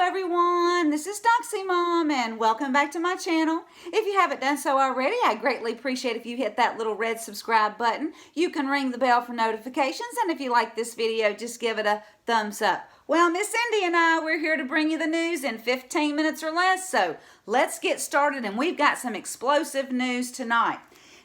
everyone, this is Doxy Mom and welcome back to my channel. If you haven't done so already, I greatly appreciate if you hit that little red subscribe button. You can ring the bell for notifications, and if you like this video, just give it a thumbs up. Well, Miss Cindy and we're here to bring you the news in 15 minutes or less, so let's get started, and we've got some explosive news tonight.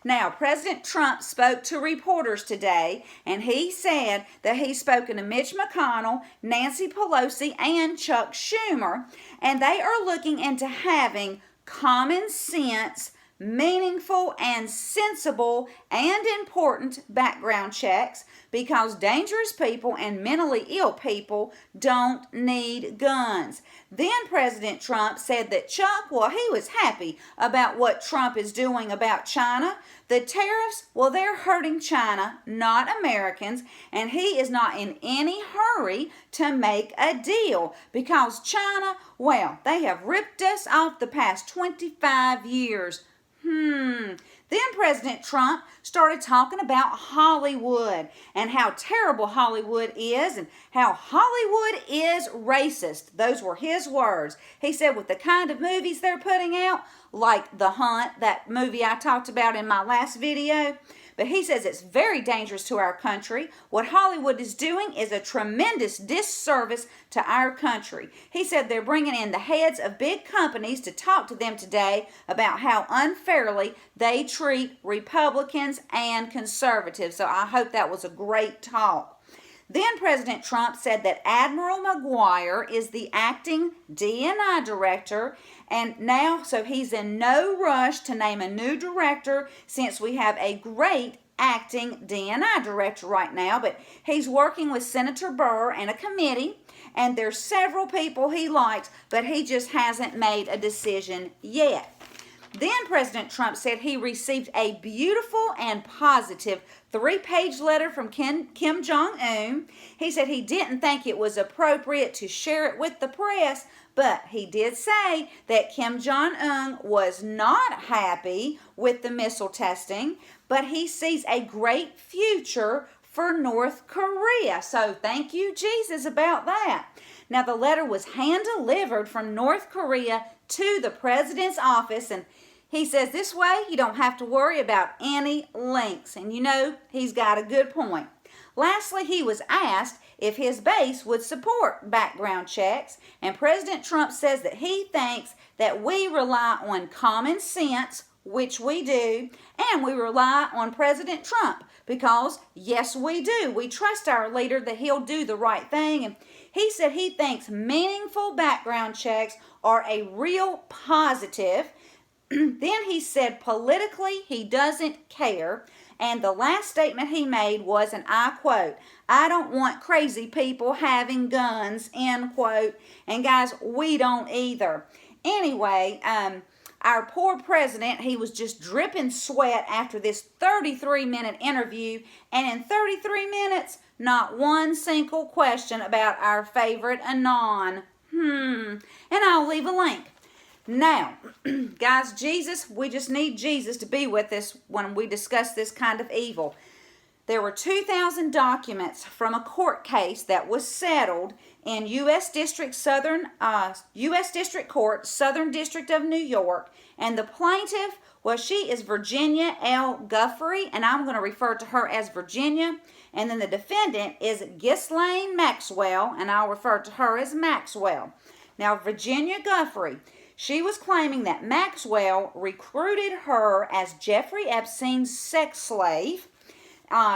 Now, President Trump spoke to reporters today, and he said that he's spoken to Mitch McConnell, Nancy Pelosi, and Chuck Schumer, and they are looking into having common sense, meaningful, and sensible and important background checks because dangerous people and mentally ill people don't need guns. Then President Trump said that Chuck, well, he was happy about what Trump is doing about China. The tariffs, well, they're hurting China, not Americans, and he is not in any hurry to make a deal because China, well, they have ripped us off the past 25 years. Then President Trump started talking about Hollywood and how terrible Hollywood is and how Hollywood is racist. Those were his words. He said with the kind of movies they're putting out, like The Hunt, that movie I talked about in my last video, but he says it's very dangerous to our country. What Hollywood is doing is a tremendous disservice to our country. He said they're bringing in the heads of big companies to talk to them today about how unfairly they treat Republicans and conservatives. So I hope that was a great talk. Then President Trump said that Admiral McGuire is the acting D&I director, and now, so he's in no rush to name a new director since we have a great acting D&I director right now, but he's working with Senator Burr and a committee, and there's several people he likes, but he just hasn't made a decision yet. Then President Trump said he received a beautiful and positive 3-page letter from Kim Jong-un. He said he didn't think it was appropriate to share it with the press, but he did say that Kim Jong-un was not happy with the missile testing, but he sees a great future for North Korea. So thank you, Jesus, about that. Now, the letter was hand-delivered from North Korea to the president's office, and he says this way you don't have to worry about any links. And you know, he's got a good point. Lastly, he was asked if his base would support background checks, and President Trump says that he thinks that we rely on common sense, which we do, and we rely on President Trump because, yes, we do. We trust our leader that he'll do the right thing, and he said he thinks meaningful background checks are a real positive. Then he said politically he doesn't care. And the last statement he made was, and I quote, "I don't want crazy people having guns," end quote. And guys, we don't either. Anyway, our poor president, he was just dripping sweat after this 33-minute interview. And in 33 minutes, not one single question about our favorite Anon. And I'll leave a link. Now, guys, Jesus, we just need Jesus to be with us when we discuss this kind of evil. There were 2,000 documents from a court case that was settled in U.S. District Court, Southern District of New York, and the plaintiff, well, she is Virginia L. Guthrie, and I'm going to refer to her as Virginia, and then the defendant is Ghislane Maxwell, and I'll refer to her as Maxwell. Now, Virginia Guthrie, she was claiming that Maxwell recruited her as Jeffrey Epstein's sex slave.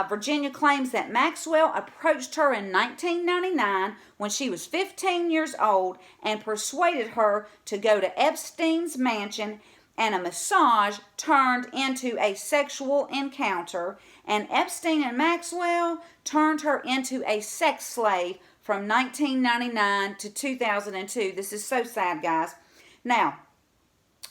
Virginia claims that Maxwell approached her in 1999 when she was 15 years old and persuaded her to go to Epstein's mansion, and a massage turned into a sexual encounter, and Epstein and Maxwell turned her into a sex slave from 1999 to 2002. This is so sad, guys. Now,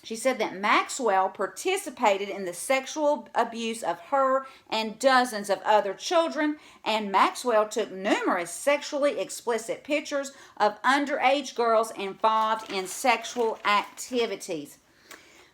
she said that Maxwell participated in the sexual abuse of her and dozens of other children, and Maxwell took numerous sexually explicit pictures of underage girls involved in sexual activities.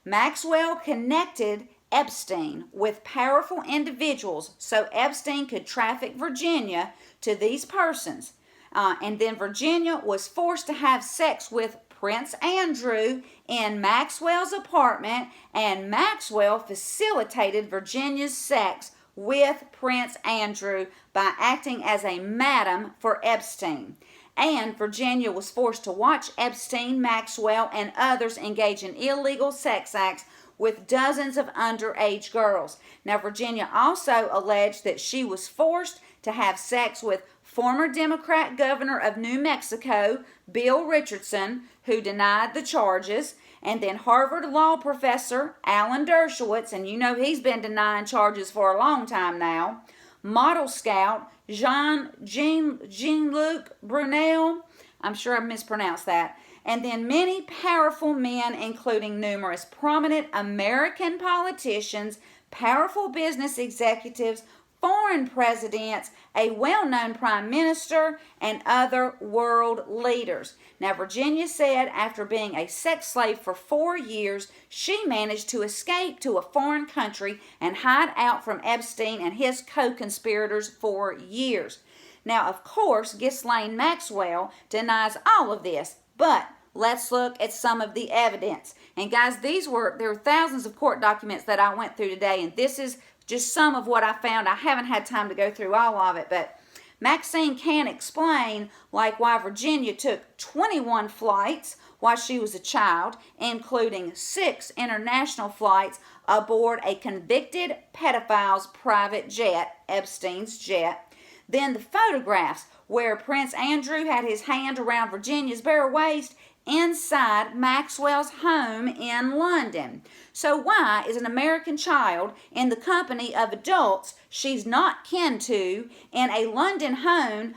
Maxwell connected Epstein with powerful individuals so Epstein could traffic Virginia to these persons. And then Virginia was forced to have sex with Prince Andrew in Maxwell's apartment, and Maxwell facilitated Virginia's sex with Prince Andrew by acting as a madam for Epstein. And Virginia was forced to watch Epstein, Maxwell, and others engage in illegal sex acts with dozens of underage girls. Now, Virginia also alleged that she was forced to have sex with former Democrat governor of New Mexico, Bill Richardson, who denied the charges, and then Harvard law professor Alan Dershowitz, and you know he's been denying charges for a long time now, model scout Jean-Luc Brunel, I'm sure I mispronounced that, and then many powerful men, including numerous prominent American politicians, powerful business executives, foreign presidents, a well-known prime minister, and other world leaders. Now, Virginia said after being a sex slave for 4 years, she managed to escape to a foreign country and hide out from Epstein and his co-conspirators for years. Now, of course, Ghislane Maxwell denies all of this, but let's look at some of the evidence. And guys, there were thousands of court documents that I went through today, and this is just some of what I found. I haven't had time to go through all of it, but Maxine can explain like why Virginia took 21 flights while she was a child, including 6 international flights aboard a convicted pedophile's private jet, Epstein's jet. Then the photographs where Prince Andrew had his hand around Virginia's bare waist inside Maxwell's home in London. So why is an American child in the company of adults she's not kin to in a London home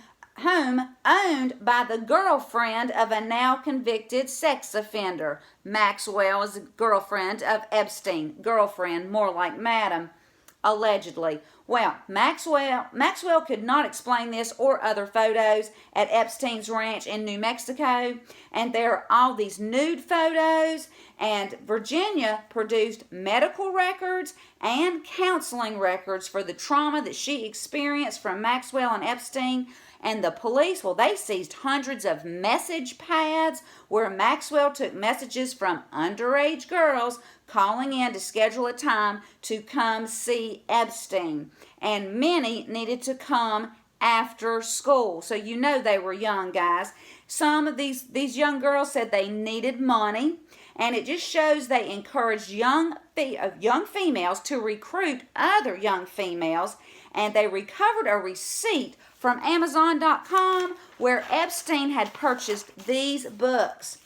owned by the girlfriend of a now convicted sex offender? Maxwell is a girlfriend of Epstein. Girlfriend, more like madam, allegedly. Well, Maxwell could not explain this or other photos at Epstein's ranch in New Mexico, and there are all these nude photos, and Virginia produced medical records and counseling records for the trauma that she experienced from Maxwell and Epstein. And the police, well, they seized hundreds of message pads where Maxwell took messages from underage girls calling in to schedule a time to come see Epstein. And many needed to come after school. So you know they were young, guys. Some of these young girls said they needed money. And it just shows they encouraged young females to recruit other young females. And they recovered a receipt from Amazon.com where Epstein had purchased these books.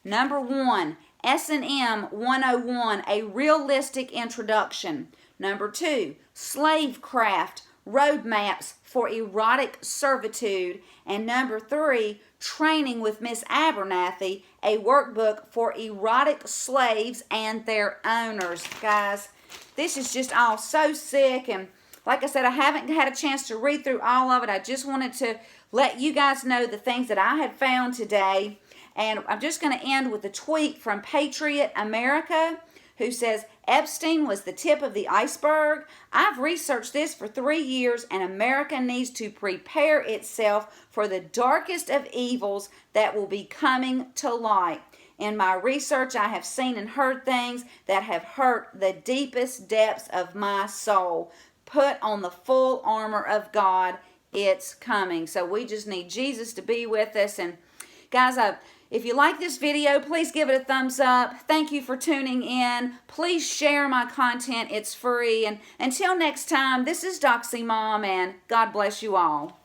Number 1, S&M 101, A Realistic Introduction. Number 2, Slavecraft, Roadmaps for Erotic Servitude. And number 3, Training with Miss Abernathy, a workbook for erotic slaves and their owners. Guys, this is just all so sick, and like I said, I haven't had a chance to read through all of it. I just wanted to let you guys know the things that I had found today. And I'm just going to end with a tweet from Patriot America, who says, Epstein was the tip of the iceberg. I've researched this for 3 years, and America needs to prepare itself for the darkest of evils that will be coming to light. In my research, I have seen and heard things that have hurt the deepest depths of my soul. Put on the full armor of God. It's coming. So we just need Jesus to be with us. And guys, if you like this video, please give it a thumbs up. Thank you for tuning in. Please share my content. It's free. And until next time, this is Doxy Mom, and God bless you all.